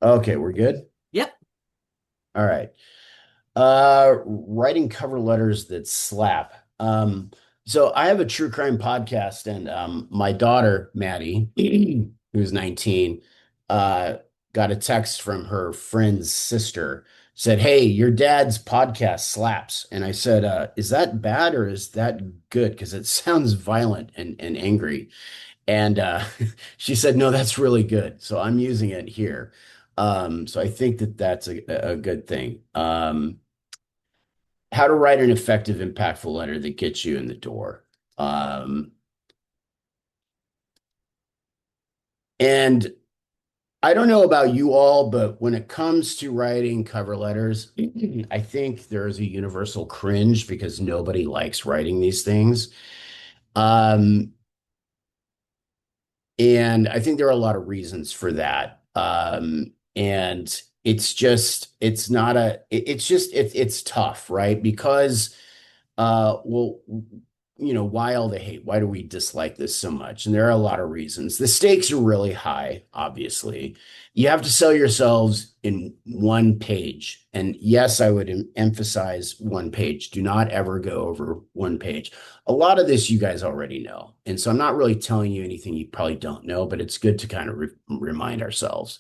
Okay, we're good. Yep. All right. Writing cover letters that slap. So I have a true crime podcast, and my daughter, Maddie, who's 19, uh, got a text from her friend's sister, said, "Hey, your dad's podcast slaps." And I said, "Is that bad or is that good? Because it sounds violent and angry." And she said, "No, that's really good." So I'm using it here. So I think that that's a good thing. How to write an effective, impactful letter that gets you in the door. Um, and I don't know about you all, but when it comes to writing cover letters, I think there's a universal cringe because nobody likes writing these things. Um, And I think there are a lot of reasons for that. And it's not it's just, it's tough, right? Because, well, why all the hate? Why do we dislike this so much? And there are a lot of reasons. The stakes are really high, obviously. You have to sell yourselves in one page. And yes, I would emphasize one page. Do not ever go over one page. A lot of this you guys already know. And so I'm not really telling you anything you probably don't know, but it's good to kind of remind ourselves.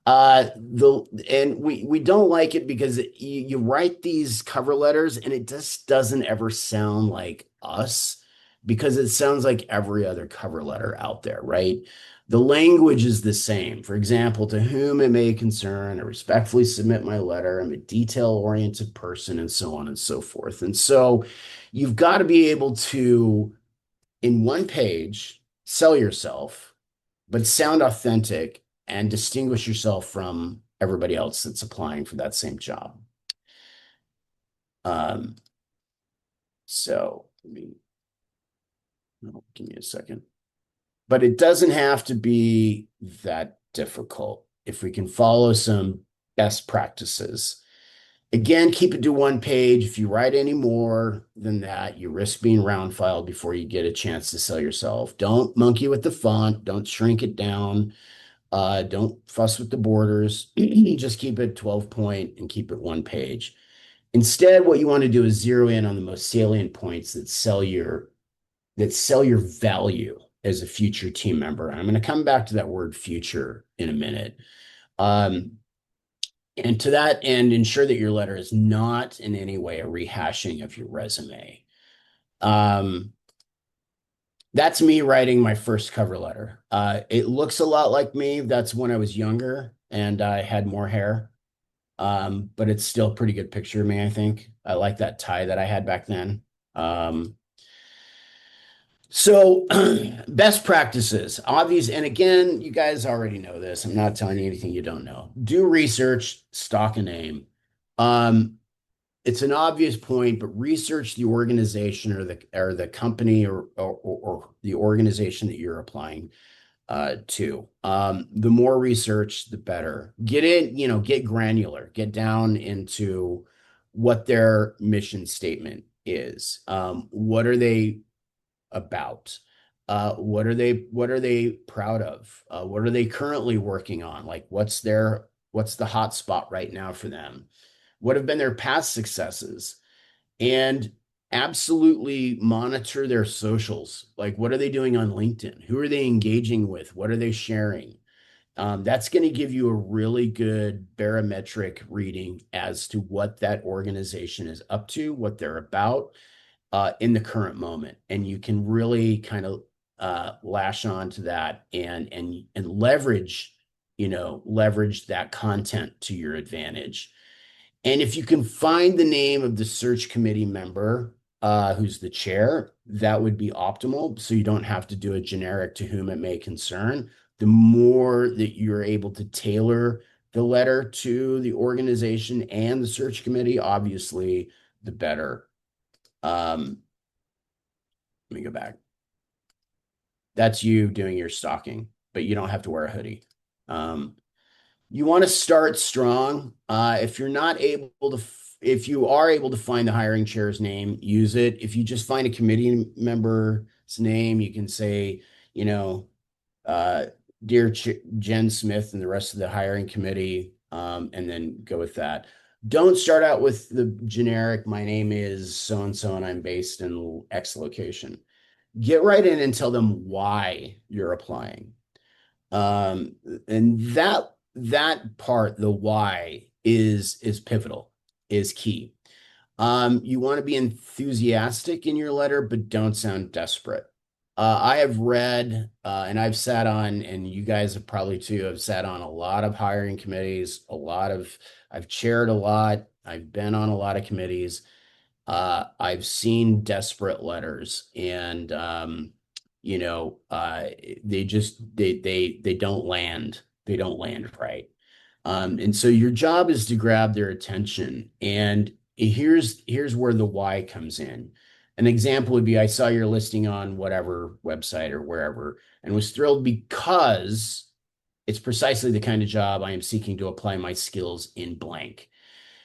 The and we don't like it because you write these cover letters and it just doesn't ever sound like us because it sounds like every other cover letter out there, right? The language is the same. For example, to whom it may concern, I respectfully submit my letter. I'm a detail-oriented person, and so on and so forth. And so you've got to be able to, in one page, sell yourself but sound authentic and distinguish yourself from everybody else that's applying for that same job. Um, so let me, oh, give me a second. But it doesn't have to be that difficult if we can follow some best practices. Again, keep it to one page. If you write any more than that, you risk being round filed before you get a chance to sell yourself. Don't monkey with the font. Don't shrink it down. Don't fuss with the borders. Just keep it 12 point and keep it one page. Instead, what you want to do is zero in on the most salient points that sell your value as a future team member. And I'm going to come back to that word future in a minute. Um, and to that end, ensure that your letter is not in any way a rehashing of your resume. Um, that's me writing my first cover letter. It looks a lot like me. That's when I was younger and I had more hair. But it's still a pretty good picture of me, I think. I like that tie that I had back then. Um, so best practices, obvious, and again, you guys already know this. I'm not telling you anything you don't know. Do research, stock a name. Um, it's an obvious point, but research the organization or the company or the organization that you're applying to. The more research, the better. Get in, get granular, get down into what their mission statement is. What are they about? What are they proud of? What are they currently working on? Like what's the hot spot right now for them? What have been their past successes? And absolutely monitor their socials. Like, what are they doing on LinkedIn? Who are they engaging with? What are they sharing? That's going to give you a really good barometric reading as to what that organization is up to, what they're about in the current moment. And you can really kind of lash on to that and leverage that content to your advantage. And if you can find the name of the search committee member who's the chair, that would be optimal. So you don't have to do a generic to whom it may concern. The more that you're able to tailor the letter to the organization and the search committee, obviously, the better. Let me go back. That's you doing your stalking, but you don't have to wear a hoodie. Um, you want to start strong. If you are able to find the hiring chair's name, use it. If you just find a committee member's name, you can say, you know, uh, dear Jen Smith and the rest of the hiring committee, and then go with that. Don't start out with the generic, my name is so and so, and I'm based in X location. Get right in and tell them why you're applying. Um, and that part, the why, is pivotal, is key. You want to be enthusiastic in your letter, but don't sound desperate. I have read, and I've sat on, and you guys have probably too, have sat on a lot of hiring committees, I've chaired a lot, I've been on a lot of committees. I've seen desperate letters, and they just they don't land. They don't land right. And so your job is to grab their attention. And here's where the why comes in. An example would be I saw your listing on whatever website or wherever and was thrilled because it's precisely the kind of job I am seeking to apply my skills in blank.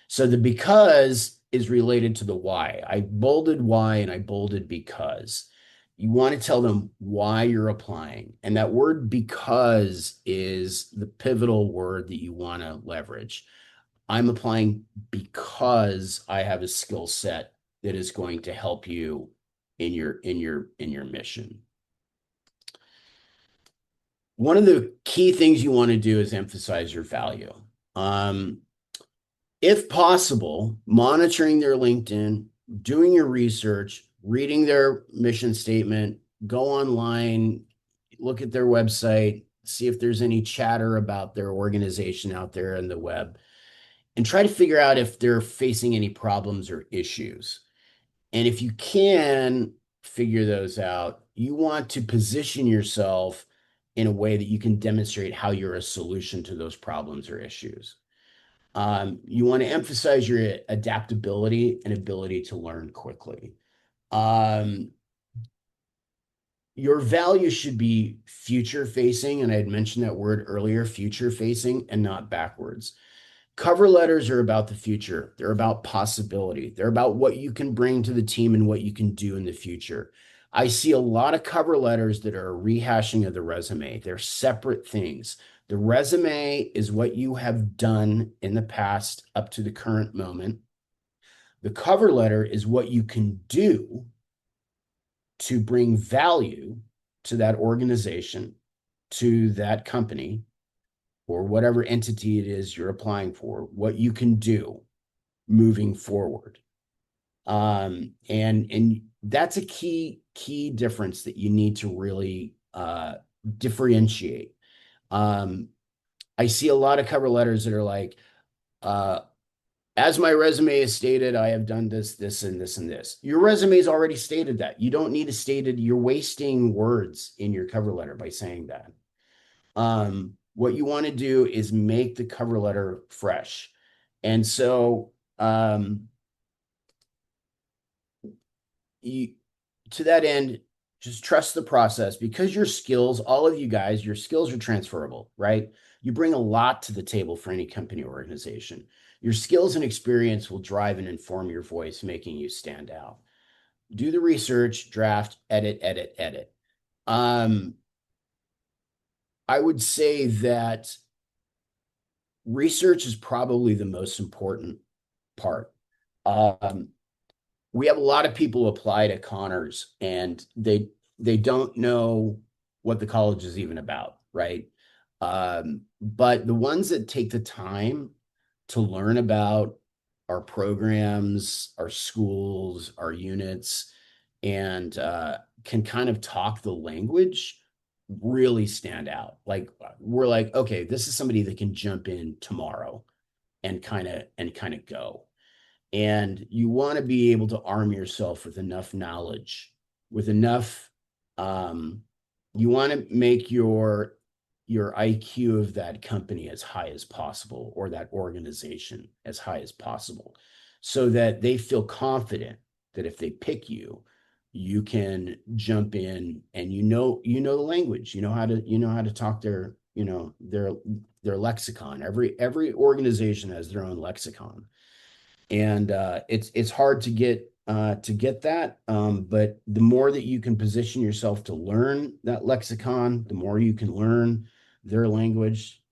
So the because is related to the why. I bolded why and I bolded because. You want to tell them why you're applying. And that word because is the pivotal word that you want to leverage. I'm applying because I have a skill set that is going to help you in your mission. One of the key things you want to do is emphasize your value. If possible, monitoring their LinkedIn, doing your research, reading their mission statement, go online, look at their website, see if there's any chatter about their organization out there in the web, and try to figure out if they're facing any problems or issues. And if you can figure those out, you want to position yourself in a way that you can demonstrate how you're a solution to those problems or issues. You want to emphasize your adaptability and ability to learn quickly. Um, your value should be future facing, and I had mentioned that word earlier, future facing, and not backwards. Cover letters are about the future. They're about possibility. They're about what you can bring to the team and what you can do in the future. I see a lot of cover letters that are a rehashing of the resume. They're separate things. The resume is what you have done in the past up to the current moment. The cover letter is what you can do to bring value to that organization, to that company, or whatever entity it is you're applying for, what you can do moving forward. And that's a key difference that you need to really differentiate. I see a lot of cover letters that are like, as my resume is stated, I have done this, this, and this, and this. Your resume has already stated that. You don't need to state it. You're wasting words in your cover letter by saying that. What you want to do is make the cover letter fresh. And so to that end, just trust the process because your skills, all of you guys, your skills are transferable, right? You bring a lot to the table for any company or organization. Your skills and experience will drive and inform your voice, making you stand out. Do the research, draft, edit, edit, edit. I would say that research is probably the most important part. We have a lot of people apply to Connors and they don't know what the college is even about, right? But the ones that take the time to learn about our programs, our schools, our units, and can kind of talk the language really stand out. Like we're like, okay, this is somebody that can jump in tomorrow and kind of go. And you want to be able to arm yourself with enough knowledge, with enough you want to make your IQ of that company as high as possible or that organization as high as possible so that they feel confident that if they pick you, you can jump in and the language, you know how to talk their lexicon. Every organization has their own lexicon. And it's hard to get that. But the more that you can position yourself to learn that lexicon, the more you can learn, their language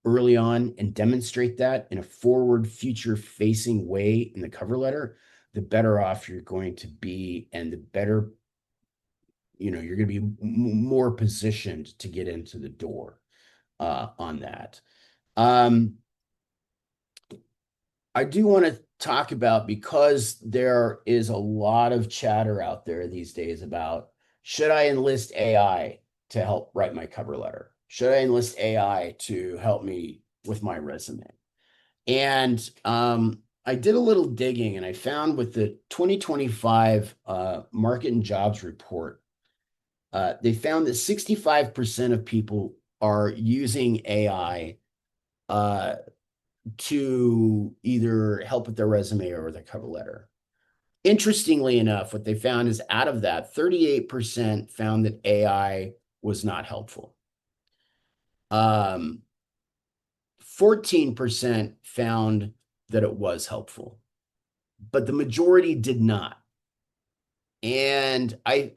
early on and demonstrate that in a forward, future facing way in the cover letter, the better off you're going to be and the better, you're going to be more positioned to get into the door on that. Um, I do want to talk about, because there is a lot of chatter out there these days about, should I enlist AI to help write my cover letter? Should I enlist AI to help me with my resume? And I did a little digging and I found with the 2025 Market and Jobs Report, they found that 65% of people are using AI uh, to either help with their resume or their cover letter. Interestingly enough, what they found is out of that, 38% found that AI was not helpful. 14% found that it was helpful, but the majority did not. And I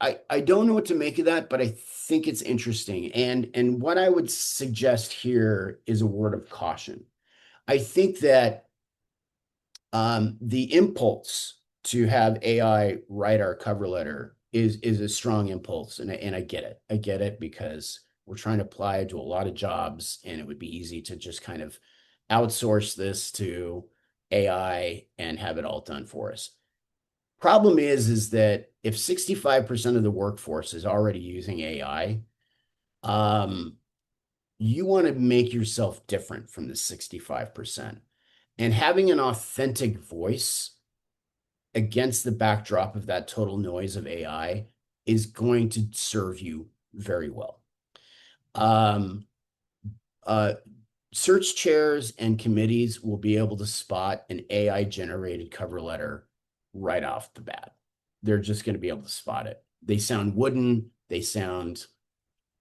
don't know what to make of that, but I think it's interesting. And what I would suggest here is a word of caution. I think that the impulse to have AI write our cover letter is a strong impulse, and I get it. I get it because we're trying to apply to a lot of jobs, and it would be easy to just kind of outsource this to AI and have it all done for us. Problem is that if 65% of the workforce is already using AI, um, you want to make yourself different from the 65%. And having an authentic voice against the backdrop of that total noise of AI is going to serve you very well. Um, uh, Search chairs and committees will be able to spot an AI generated cover letter right off the bat. They're just going to be able to spot it. They sound wooden, they sound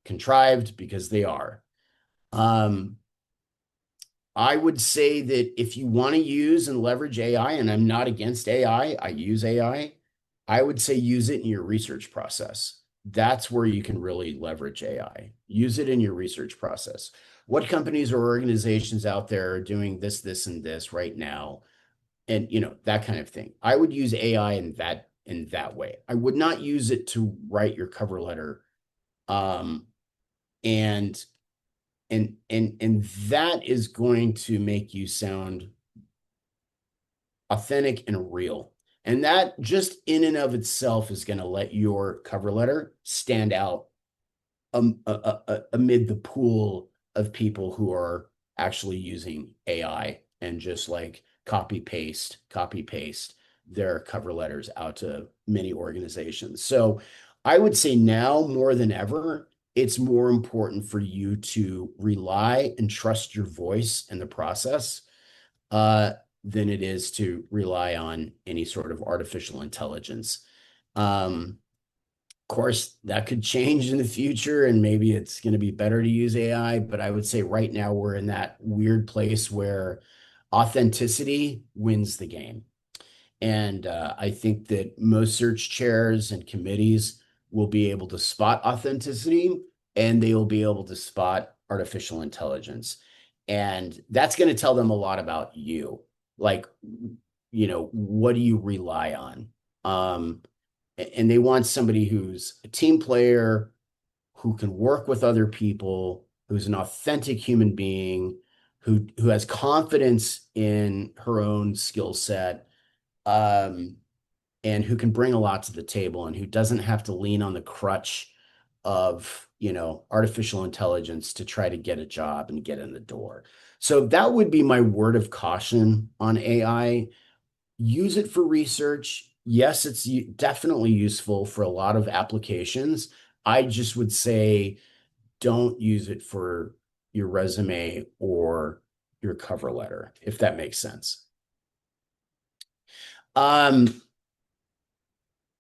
contrived because they are. Um, I would say that if you want to use and leverage AI, and I'm not against AI, I use AI, I would say use it in your research process. That's where you can really leverage AI. Use it in your research process. What companies or organizations out there are doing this, this, and this right now? And that kind of thing. I would use AI in that way. I would not use it to write your cover letter. Um, and and that is going to make you sound authentic and real. And that just in and of itself is going to let your cover letter stand out amid the pool of people who are actually using AI and just like copy paste their cover letters out to many organizations. So I would say now more than ever, it's more important for you to rely and trust your voice in the process uh, than it is to rely on any sort of artificial intelligence. Of course, that could change in the future, and maybe it's going to be better to use AI. But I would say right now we're in that weird place where authenticity wins the game. And I think that most search chairs and committees will be able to spot authenticity and they will be able to spot artificial intelligence. And that's going to tell them a lot about you. Like, what do you rely on? Um, and they want somebody who's a team player, who can work with other people, who's an authentic human being, who has confidence in her own skill set, um, and who can bring a lot to the table, and who doesn't have to lean on the crutch of artificial intelligence to try to get a job and get in the door. So that would be my word of caution on AI. Use it for research. Yes, it's definitely useful for a lot of applications. I just would say don't use it for your resume or your cover letter, if that makes sense. Um,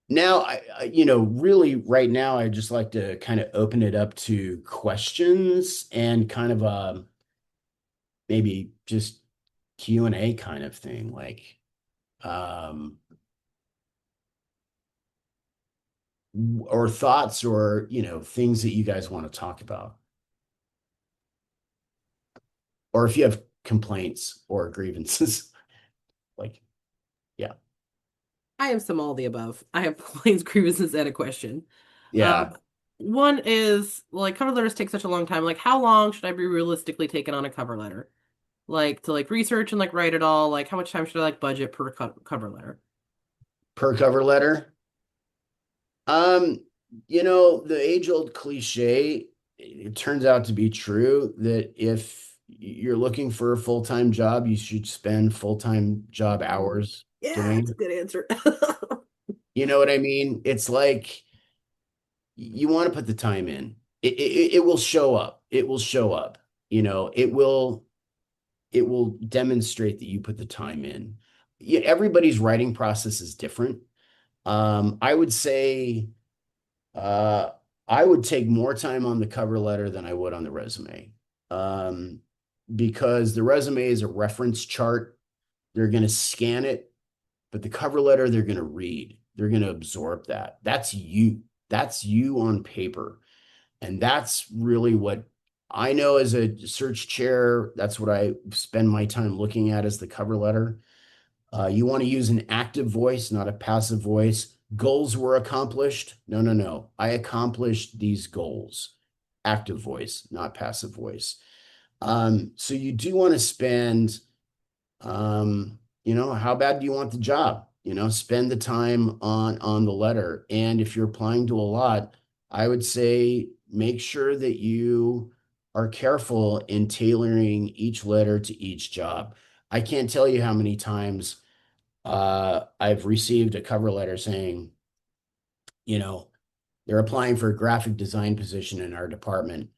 Now, really right now, I just like to kind of open it up to questions and kind of maybe just Q&A kind of thing, like um, or thoughts or things that you guys want to talk about. or if you have complaints or grievances, like, yeah, I have some all the above. I have complaints, grievances, and a question. Um, yeah. One is like cover letters take such a long time. Like, how long should I be realistically taking on a cover letter? Like to like research and like write it all. Like, how much time should I like budget per cover letter? Per cover letter. Um, the age-old cliche, it turns out to be true that if you're looking for a full-time job, you should spend full-time job Mhm. hours Yeah, doing it's a it. good answer. You know what I mean? It's like you want to put the time in. It will show up. It will show up. It will demonstrate that you put the time in. Yeah, everybody's writing process is different. I would say Uh, I would take more time on the cover letter than I would on the resume. Um, because the resume is a reference chart. They're going to scan it, but the cover letter they're going to read. They're going to absorb that. That's you. That's you on paper. And that's really what I know as a search chair. That's what I spend my time looking at as the cover letter. You want to use an active voice, not a passive voice. Goals were accomplished. No, no, no. I accomplished these goals. Active voice, not passive voice. So you do want to spend, how bad do you want the job? Spend the time on the letter. And if you're applying to a lot, I would say make sure that you are careful in tailoring each letter to each job. I can't tell you how many times I've received a cover letter saying, you know, they're applying for a graphic design position in our department.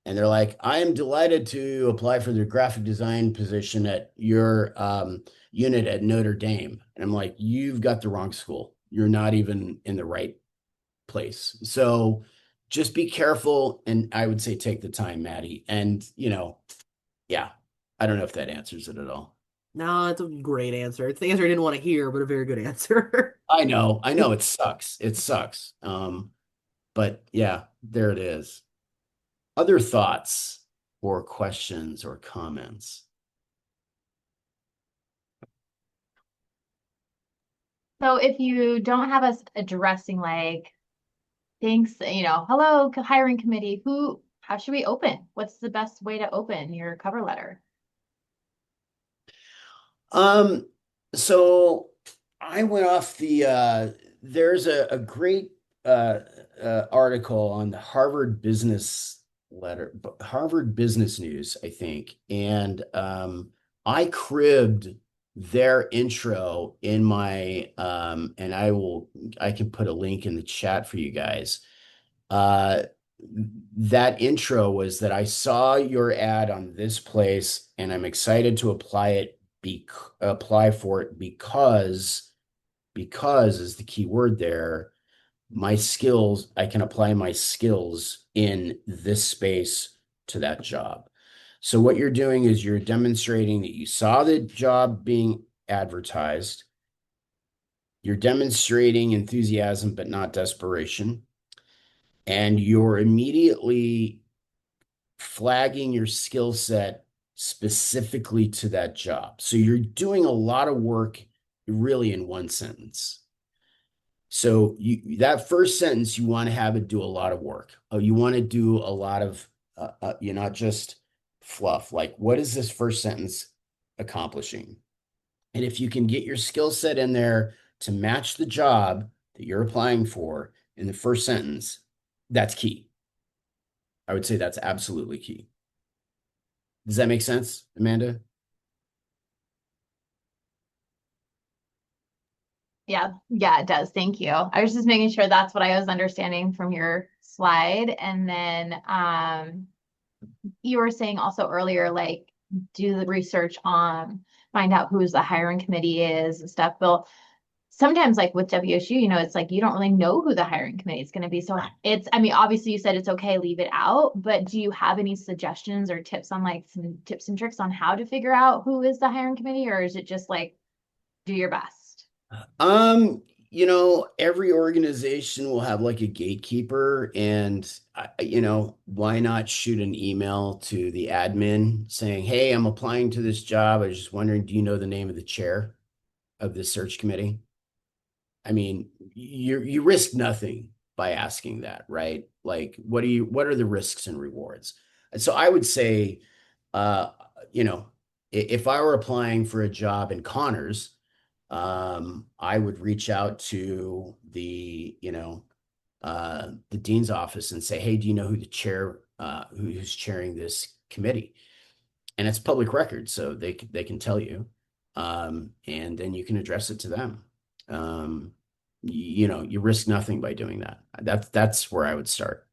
And they're like, I am delighted to apply for the graphic design position at your unit at Notre Dame. And I'm like, you've got the wrong school. You're not even in the right place. So just be careful. And I would say take the time, Maddie. And, yeah, I don't know if that answers it at all. No, it's a great answer. It's the answer I didn't want to hear, but a very good answer. I know it sucks. It sucks. But yeah, there it is. Other thoughts or questions or comments? So if you don't have us addressing like things, hello, hiring committee, how should we open? What's the best way to open your cover letter? Um, so I went off there's a great uh, article on the Harvard Business News, I think. And I cribbed their intro in and I can put a link in the chat for you guys. Uh, that intro was that I saw your ad on this place and I'm excited to apply for it because is the key word there. I can apply my skills in this space to that job. So what you're doing is you're demonstrating that you saw the job being advertised. You're demonstrating enthusiasm, but not desperation. And you're immediately flagging your skill set specifically to that job. So you're doing a lot of work really in one sentence. So that first sentence, you want to have it do a lot of work. You want to do a lot of, you're not just fluff. Like, what is this first sentence accomplishing? And if you can get your skill set in there to match the job that you're applying for in the first sentence, that's key. I would say that's absolutely key. Does that make sense, Amanda? Yeah, yeah, it does. Thank you. I was just making sure that's what I was understanding from your slide. And then you were saying also earlier, like do the research on find out who's the hiring committee is and stuff. Well, sometimes like with WSU, it's like you don't really know who the hiring committee is going to be. So I mean, obviously you said it's okay, leave it out, but do you have any suggestions or tips on like some tips and tricks on how to figure out who is the hiring committee, or is it just like do your best? Um, every organization will have like a gatekeeper, and why not shoot an email to the admin saying, "Hey, I'm applying to this job. I was just wondering, do you know the name of the chair of the search committee?" I mean, you risk nothing by asking that, right? Like, what are the risks and rewards? And so I would say, uh, you know, if I were applying for a job in Connors, I would reach out to the dean's office and say, "Hey, do you know who the chair, who's chairing this committee?" And it's public record, so they can tell you, and then you can address it to them. Um, you risk nothing by doing that. That's where I would start.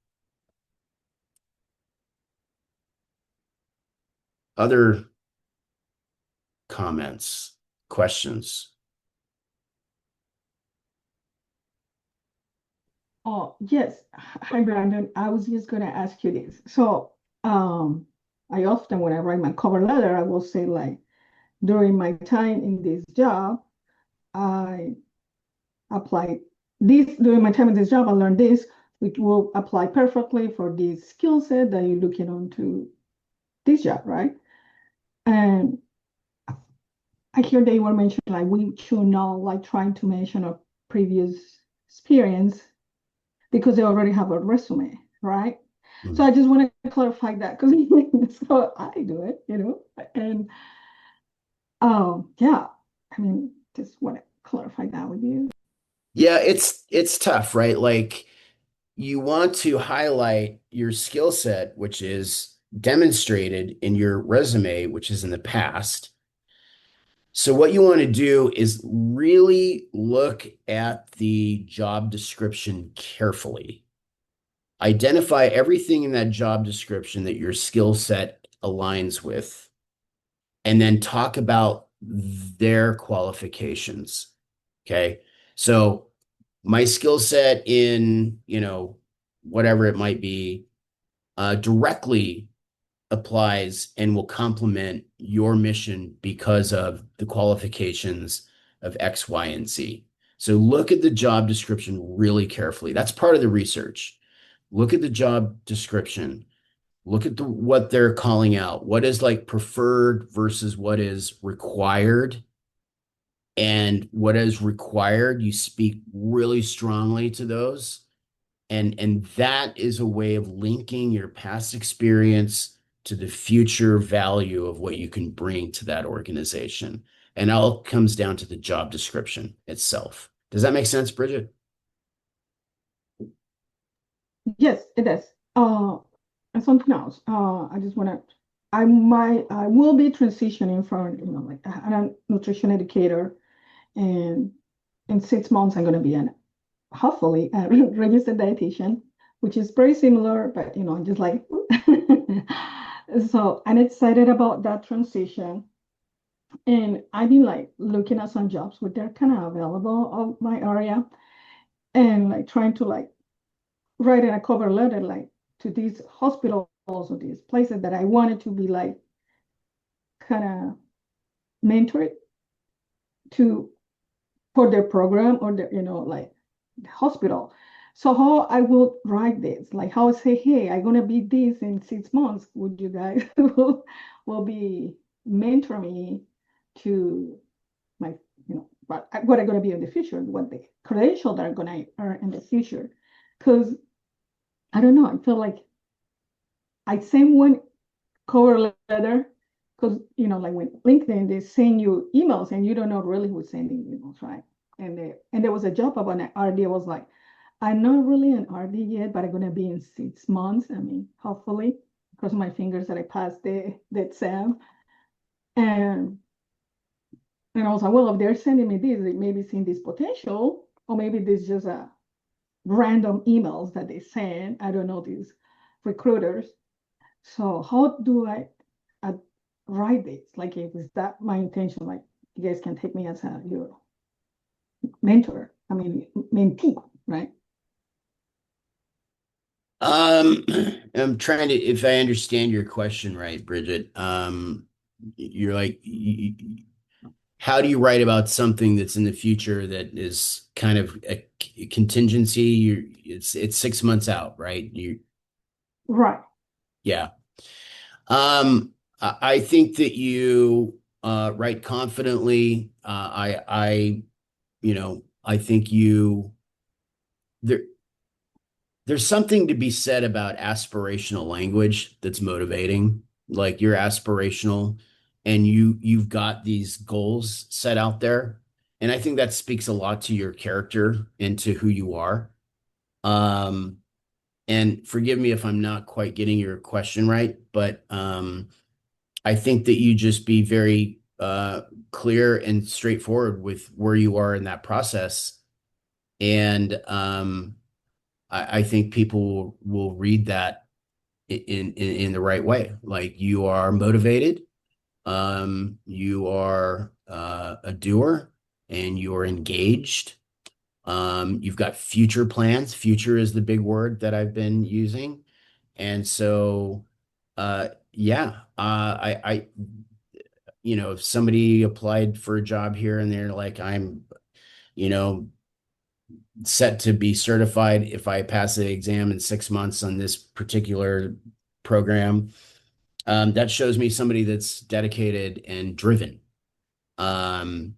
Other comments, questions? Oh, yes. Hi, Brandon. I was just going to ask you this. So, I often, when I write my cover letter, I will say, like, during my time in this job, I applied this, during my time in this job, I learned this, which will apply perfectly for this skill set that you're looking onto this job, right? And I hear they were mentioning, like, we should not, like, trying to mention a previous experience because they already have a resume, right? So I just want to clarify that because that's how I do it, And yeah, I mean, just want to clarify that with you. Yeah, it's tough, right? Like, you want to highlight your skill set, which is demonstrated in your resume, which is in the past. So what you want to do is really look at the job description carefully. Identify everything in that job description that your skill set aligns with, and then talk about their qualifications. Okay. So my skill set in, whatever it might be, directly applies and will complement your mission because of the qualifications of X, Y, and Z. So look at the job description really carefully. That's part of the research. Look at the job description. Look at what they're calling out. What is like preferred versus what is required. And what is required, you speak really strongly to those. And that is a way of linking your past experience to the future value of what you can bring to that organization. And all comes down to the job description itself. Does that make sense, Bridget? Yes, it does. And something else. I just want to. I will be transitioning from, like a nutrition educator, and in 6 months I'm going to be an hopefully a registered dietitian, which is very similar, but just like so I'm excited about that transition. And I've been like looking at some jobs where they're kind of available of my area and like trying to like write in a cover letter like to these hospitals or these places that I wanted to be like kind of mentored to for their program or their, like the hospital. So how I will write this, like how I say, hey, I'm gonna be this in 6 months. Would you guys will be mentor me to my, what I'm gonna be in the future, what the credentials that are gonna earn in the future. Because I don't know, I feel like I send one cover letter because like when LinkedIn they send you emails and you don't know really who's sending emails, right? And there was a job about an RD. I was like, I'm not really an RD yet, but I'm gonna be in 6 months. I mean, hopefully, cross my fingers that I pass the exam. And I was like, well, if they're sending me this, they maybe seeing this potential, or maybe this just a random emails that they send. I don't know these recruiters. So how do I write this? Like, if is that my intention? Like, you guys can take me as your mentor. I mean, mentee, right? I'm trying to, if I understand your question right, Bridget, you're like, how do you write about something that's in the future that is kind of a contingency? It's 6 months out, right? Right. Yeah. I think that you write confidently. I think there there's something to be said about aspirational language that's motivating. Like you're aspirational and you've got these goals set out there. And I think that speaks a lot to your character and to who you are. Um, and forgive me if I'm not quite getting your question right, but I think that you just be very clear and straightforward with where you are in that process. And I think people will read that in the right way. Like you are motivated, you are a doer, and you're engaged. You've got future plans. Future is the big word that I've been using. And so, yeah, if somebody applied for a job here and they're like, I'm, you know, set to be certified if I pass the exam in 6 months on this particular program, that shows me somebody that's dedicated and driven. And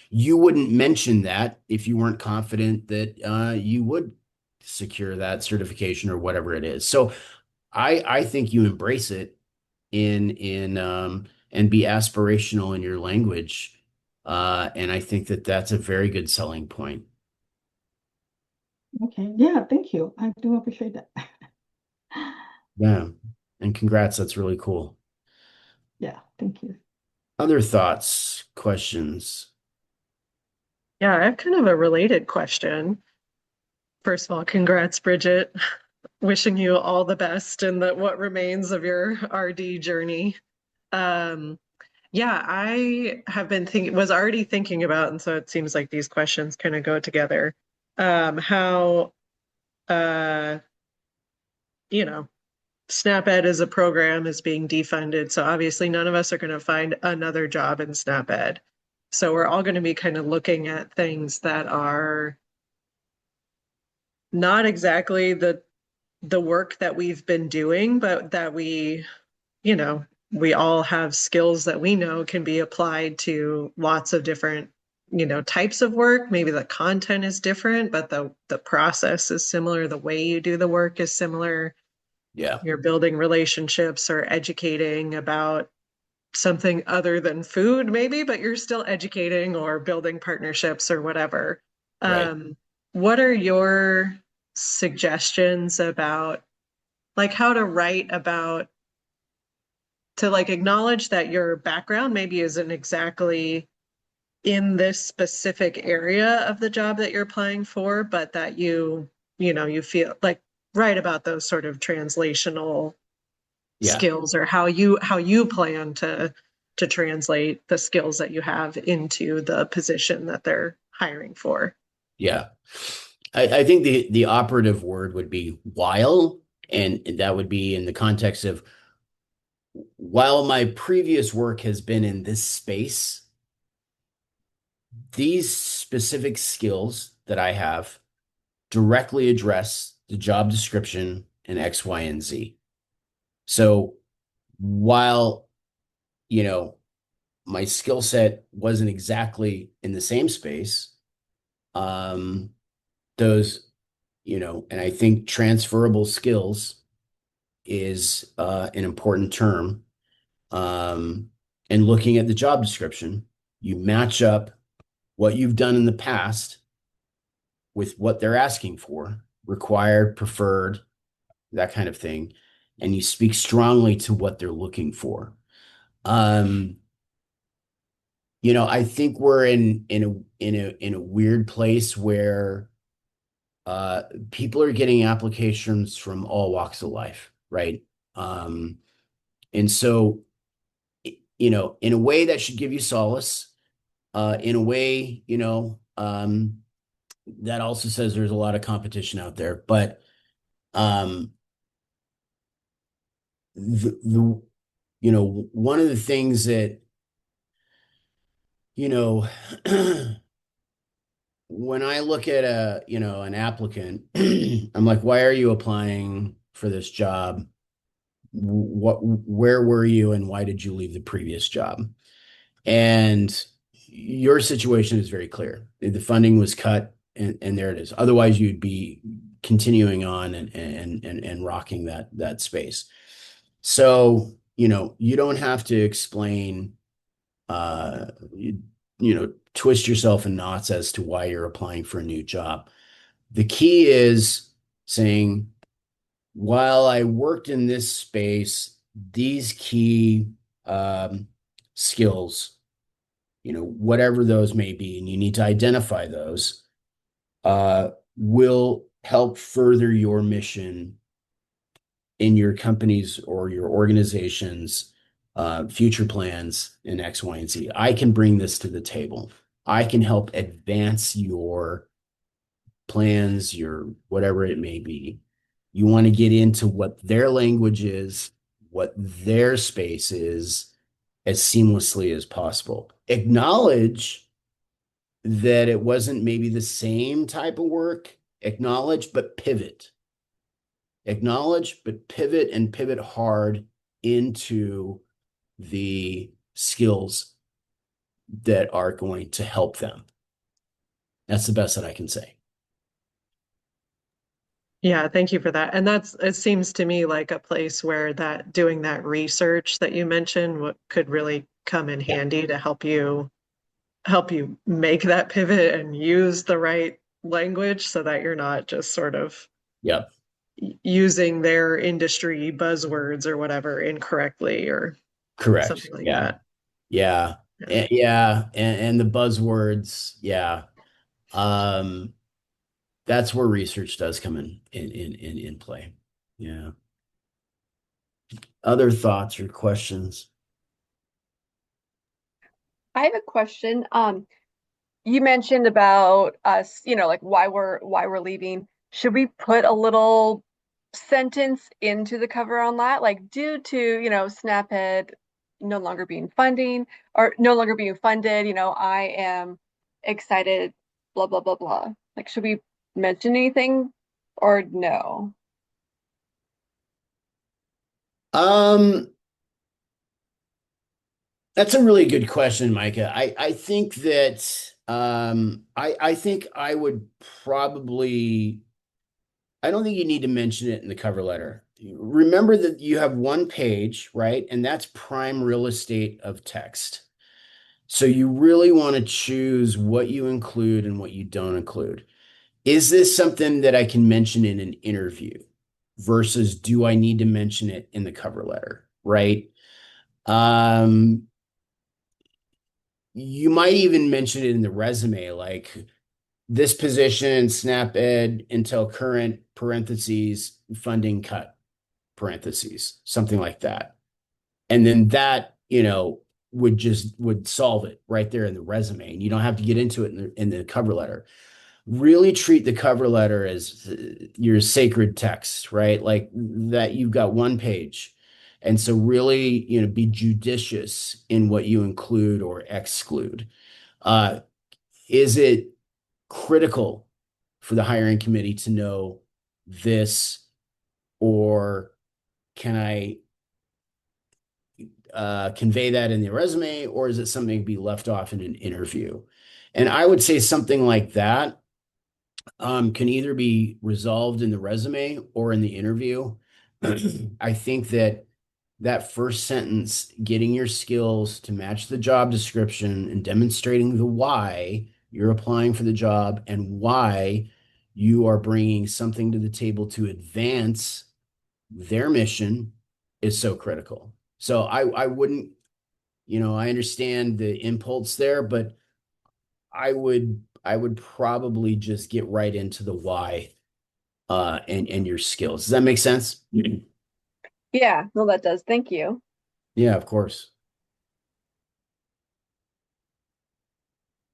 you wouldn't mention that if you weren't confident that you would secure that certification or whatever it is. So I think you embrace it in and be aspirational in your language. And I think that that's a very good selling point. Okay. Yeah, thank you. I do appreciate that. Yeah. And congrats, that's really cool. Yeah, thank you. Other thoughts, questions? Yeah, I have kind of a related question. First of all, congrats, Bridget. Wishing you all the best in what remains of your RD journey. Um, yeah, I have been was already thinking about, and so it seems like these questions kind of go together. How uh, you know, SNAP-Ed as a program is being defunded. So obviously none of us are going to find another job in SNAP-Ed. So we're all going to be kind of looking at things that are not exactly the work that we've been doing, but that we all have skills that we know can be applied to lots of different, types of work. Maybe the content is different, but the process is similar. The way you do the work is similar. Yeah. You're building relationships or educating about something other than food, maybe, but you're still educating or building partnerships or whatever. Right. What are your suggestions about like how to write about to like acknowledge that your background maybe isn't exactly in this specific area of the job that you're applying for, but that you feel like write about those sort of translational Yeah. skills or how you plan to translate the skills that you have into the position that they're hiring for. Yeah. I think the operative word would be while, and that would be in the context of while my previous work has been in this space, these specific skills that I have directly address the job description in X, Y, and Z. So while, my skill set wasn't exactly in the same space, um, those, and I think transferable skills is an important term. And looking at the job description, you match up what you've done in the past with what they're asking for, required, preferred, that kind of thing, and you speak strongly to what they're looking for. I think we're in a weird place where people are getting applications from all walks of life, right? And so, in a way that should give you solace, in a way, that also says there's a lot of competition out there. But the one of the things that you know, when I look at an applicant, I'm like, why are you applying for this job? Where were you and why did you leave the previous job? And your situation is very clear. The funding was cut and there it is. Otherwise, you'd be continuing on and rocking that space. So, you don't have to explain you, twist yourself in knots as to why you're applying for a new job. The key is saying, while I worked in this space, these key skills, whatever those may be, and you need to identify those, will help further your mission in your company's or your organization's future plans in X, Y, and Z. I can bring this to the table. I can help advance your plans, your whatever it may be. You want to get into what their language is, what their space is, as seamlessly as possible. Acknowledge that it wasn't maybe the same type of work. Acknowledge, but pivot. Acknowledge, but pivot and pivot hard into the skills that are going to help them. That's the best that I can say. Yeah, thank you for that. And it seems to me like a place where that doing that research that you mentioned could really come in handy to help you make that pivot and use the right language so that you're not just sort of Yep. using their industry buzzwords or whatever incorrectly or Correct. something like Yeah. that. Yeah. Yeah. Yeah. And the buzzwords. Yeah. That's where research does come in play. Yeah. Other thoughts or questions? I have a question. You mentioned about us, like why we're leaving. Should we put a little sentence into the cover on that? Like due to, SNAPhead no longer being funding or no longer being funded, I am excited, blah, blah, blah, blah. Like, should we mention anything or no? Um, that's a really good question, Micah. I think that I think I would probably I don't think you need to mention it in the cover letter. Remember that you have one page, right? And that's prime real estate of text. So you really want to choose what you include and what you don't include. Is this something that I can mention in an interview versus do I need to mention it in the cover letter, right? Um, you might even mention it in the resume, like this position, SNAP-Ed until current parentheses, funding cut parentheses, something like that. And then that, would solve it right there in the resume. And you don't have to get into it in the cover letter. Really treat the cover letter as your sacred text, right? Like that you've got one page. And so really, be judicious in what you include or exclude. Is it critical for the hiring committee to know this, or can I convey that in the resume, or is it something to be left off in an interview? And I would say something like that can either be resolved in the resume or in the interview. I think that first sentence, getting your skills to match the job description and demonstrating the why you're applying for the job and why you are bringing something to the table to advance their mission is so critical. So I wouldn't, I understand the impulse there, but I would probably just get right into the why and your skills. Does that make sense? Yeah, no, that does. Thank you. Yeah, of course.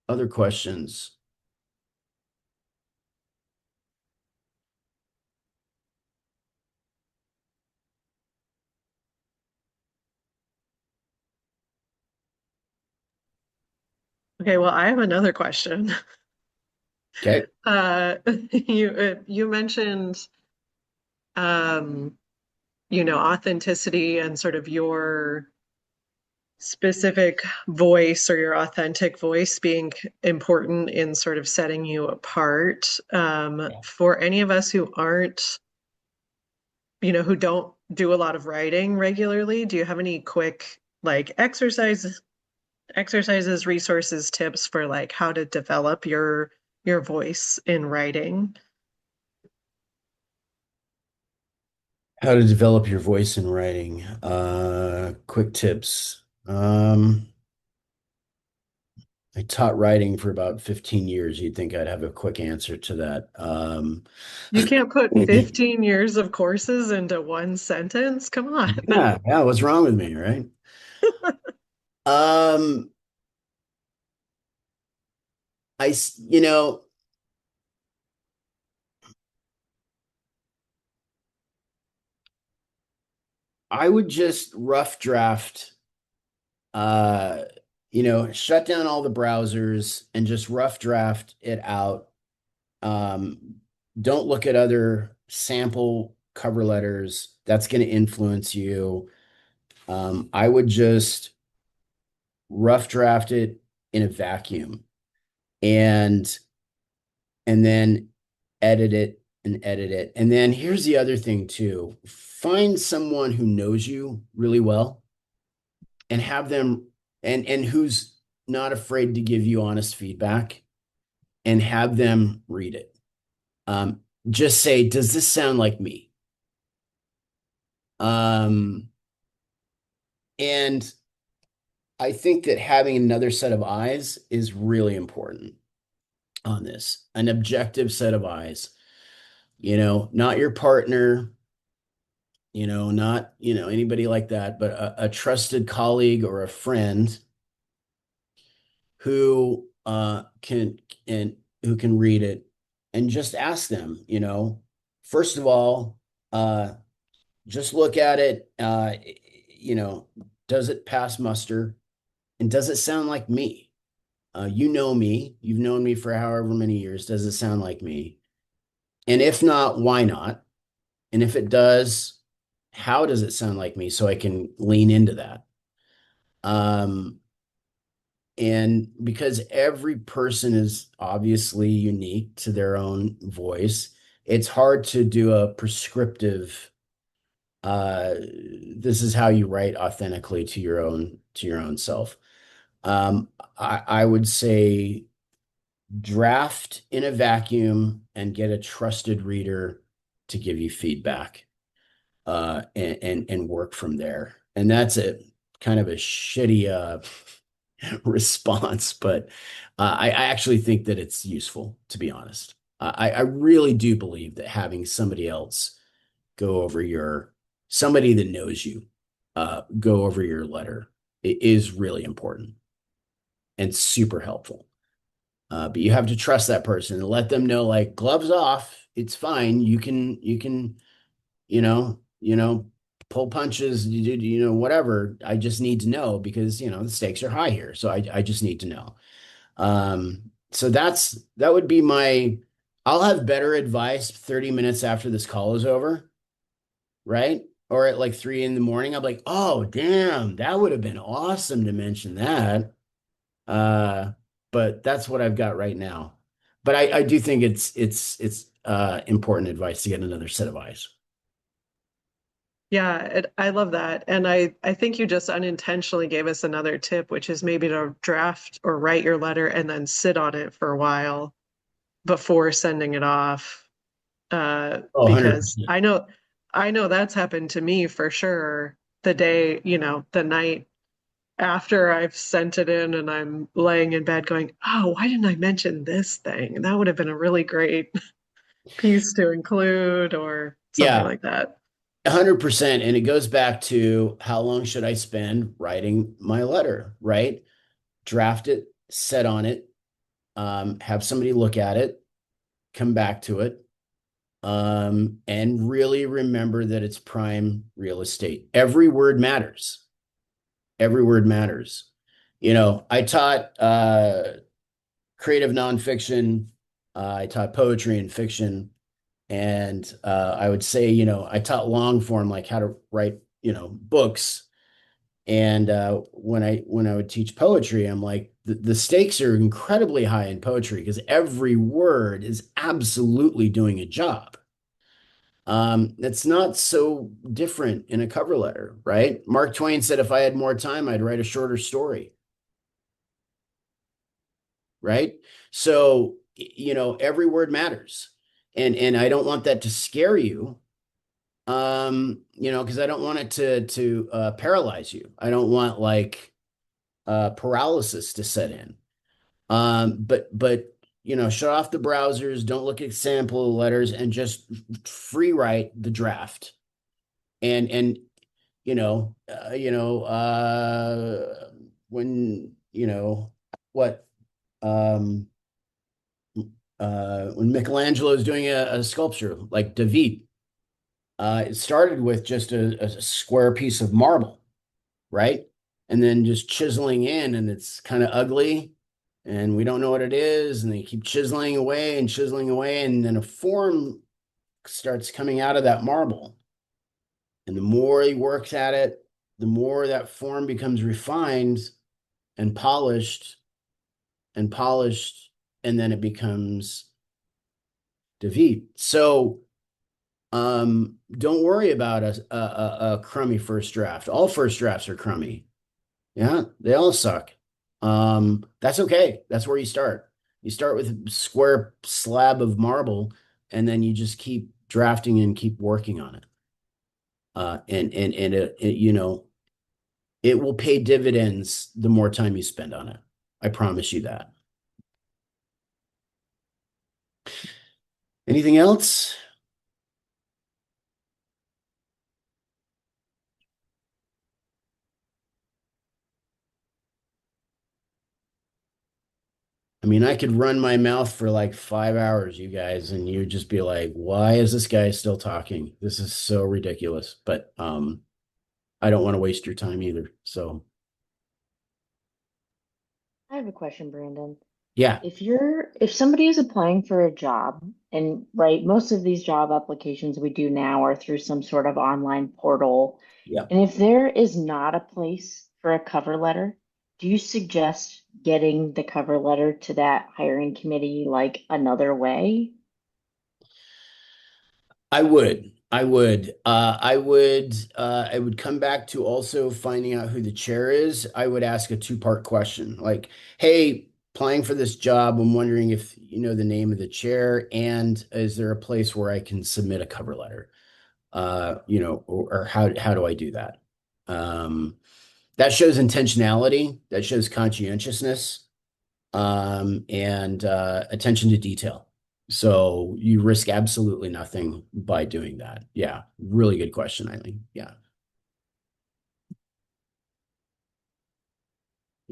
Other questions? Okay, well, I have another question. Okay. You mentioned authenticity and sort of your specific voice or your authentic voice being important in sort of setting you apart. For any of us who aren't, who don't do a lot of writing regularly, do you have any quick like exercises, resources, tips for like how to develop your voice in writing? How to develop your voice in writing. Quick tips. I taught writing for about 15 years. You'd think I'd have a quick answer to that. You can't put 15 years of courses into one sentence. Come on. Yeah, what's wrong with me, right? Um, you know, I would just rough draft, uh, shut down all the browsers and just rough draft it out. Um, don't look at other sample cover letters. That's going to influence you. I would just rough draft it in a vacuum and then edit it and edit it. And then here's the other thing too. Find someone who knows you really well and have them and who's not afraid to give you honest feedback and have them read it. Just say, does this sound like me? And I think that having another set of eyes is really important on this, an objective set of eyes, not your partner, not, anybody like that, but a trusted colleague or a friend who can and who can read it and just ask them, first of all, just look at it, does it pass muster and does it sound like me? You know me, you've known me for however many years. Does it sound like me? And if not, why not? And if it does, how does it sound like me so I can lean into that? And because every person is obviously unique to their own voice, it's hard to do a prescriptive, this is how you write authentically to your own self. I would say draft in a vacuum and get a trusted reader to give you feedback, and work from there. And that's a kind of a shitty response, but I actually think that it's useful, to be honest. I really do believe that having somebody else go over somebody that knows you, go over your letter is really important and super helpful. But you have to trust that person and let them know, like, gloves off, it's fine. You can, pull punches, whatever. I just need to know because, the stakes are high here. So I just need to know. So that would be I'll have better advice 30 minutes after this call is over, right? Or at like 3 in the morning, I'm like, oh, damn, that would have been awesome to mention that. But that's what I've got right now. But I do think it's important advice to get another set of eyes. Yeah, I love that. And I think you just unintentionally gave us another tip, which is maybe to draft or write your letter and then sit on it for a while before sending it off. Oh, Because 100%. I know that's happened to me for sure. The day, the night after I've sent it in and I'm laying in bed going, oh, why didn't I mention this thing? That would have been a really great piece to include or something Yeah, like that. 100%. And it goes back to how long should I spend writing my letter, right? Draft it, set on it, have somebody look at it, come back to it, and really remember that it's prime real estate. Every word matters. Every word matters. I taught creative nonfiction. I taught poetry and fiction. And I would say, I taught long form, like how to write, books. And when I would teach poetry, I'm like, the stakes are incredibly high in poetry because every word is absolutely doing a job. It's not so different in a cover letter, right? Mark Twain said if I had more time, I'd write a shorter story, right? So, every word matters. And I don't want that to scare you. Because I don't want it to paralyze you. I don't want like paralysis to set in. But shut off the browsers, don't look at sample letters, and just free write the draft. And when what um when Michelangelo is doing a sculpture like David, it started with just a square piece of marble, right? And then just chiseling in, and it's kind of ugly, and we don't know what it is. And they keep chiseling away, and then a form starts coming out of that marble. And the more he works at it, the more that form becomes refined and polished and polished, and then it becomes David. So don't worry about a crummy first draft. All first drafts are crummy. Yeah, they all suck. That's okay. That's where you start. You start with a square slab of marble, and then you just keep drafting and keep working on it. And it will pay dividends the more time you spend on it. I promise you that. Anything else? I mean, I could run my mouth for like 5 hours, you guys, and you'd just be like, why is this guy still talking? This is so ridiculous. But I don't want to waste your time either. So I have a question, Brandon. yeah. If somebody is applying for a job, and right, most of these job applications we do now are through some sort of online portal, Yeah. and if there is not a place for a cover letter, do you suggest getting the cover letter to that hiring committee like another way? I would. I would come back to also finding out who the chair is. I would ask a two-part question like, hey, applying for this job, I'm wondering if you know the name of the chair, and is there a place where I can submit a cover letter? Or how do I do that? That shows intentionality, that shows conscientiousness, and attention to detail. So you risk absolutely nothing by doing that. Yeah, really good question, Eileen. Yeah.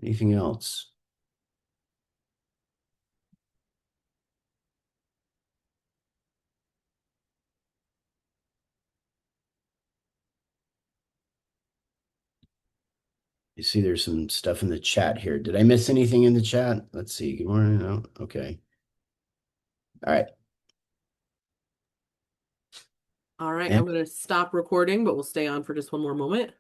Anything else? You see there's some stuff in the chat here. Did I miss anything in the chat? Let's see. Good morning. No. Okay. All right. All right, And I'm going to stop recording, but we'll stay on for just one more moment.